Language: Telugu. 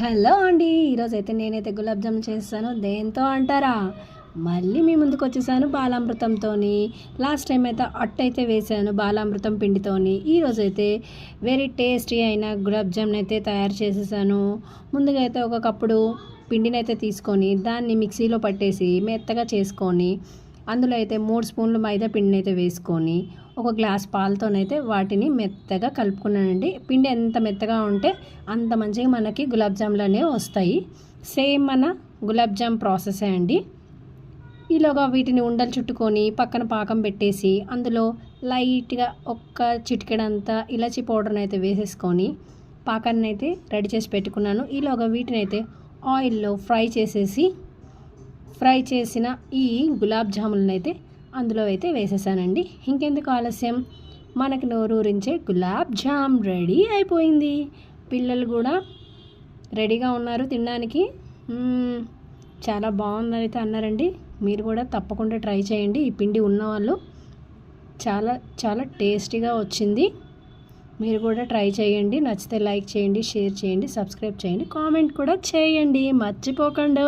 హలో అండి. ఈరోజైతే నేనైతే గులాబ్ జామ్ చేస్తాను. దేంతో అంటారా, మళ్ళీ మీ ముందుకు వచ్చేసాను బాలామృతంతోని. లాస్ట్ టైం అయితే అట్టయితే వేసాను బాలామృతం పిండితోని. ఈరోజైతే వెరీ టేస్టీ అయిన గులాబ్ జామ్ని అయితే తయారు చేసేసాను. ముందుగా అయితే ఒక కప్పుడు పిండిని అయితే తీసుకొని దాన్ని మిక్సీలో పట్టేసి మెత్తగా చేసుకొని అందులో అయితే 3 స్పూన్లు మైదా పిండిని అయితే వేసుకొని ఒక గ్లాస్ పాలతోనైతే వాటిని మెత్తగా కలుపుకున్నానండి. పిండి ఎంత మెత్తగా ఉంటే అంత మంచిగా మనకి గులాబ్ జాములు అనేవి వస్తాయి. సేమ్ మన గులాబ్ జామ్ ప్రాసెసే అండి. ఈలోగా వీటిని ఉండలు చుట్టుకొని పక్కన పాకం పెట్టేసి అందులో లైట్గా ఒక్క చిటికెడంతా ఇలాచీ పౌడర్ని అయితే వేసేసుకొని పాకాన్ని అయితే రెడీ చేసి పెట్టుకున్నాను. ఈలోగా వీటిని అయితే ఆయిల్లో ఫ్రై చేసిన ఈ గులాబ్ జాములను అయితే అందులో అయితే వేసేసానండి. ఇంకెందుకు ఆలస్యం, మనకి నోరూరించే గులాబ్ జామ్ రెడీ అయిపోయింది. పిల్లలు కూడా రెడీగా ఉన్నారు తినడానికి. చాలా బాగుందని అయితే అన్నారండి. మీరు కూడా తప్పకుండా ట్రై చేయండి. ఈ పిండి ఉన్నవాళ్ళు చాలా చాలా టేస్టీగా వచ్చింది. మీరు కూడా ట్రై చేయండి. నచ్చితే లైక్ చేయండి, షేర్ చేయండి, సబ్స్క్రైబ్ చేయండి, కామెంట్ కూడా చేయండి, మర్చిపోకండి.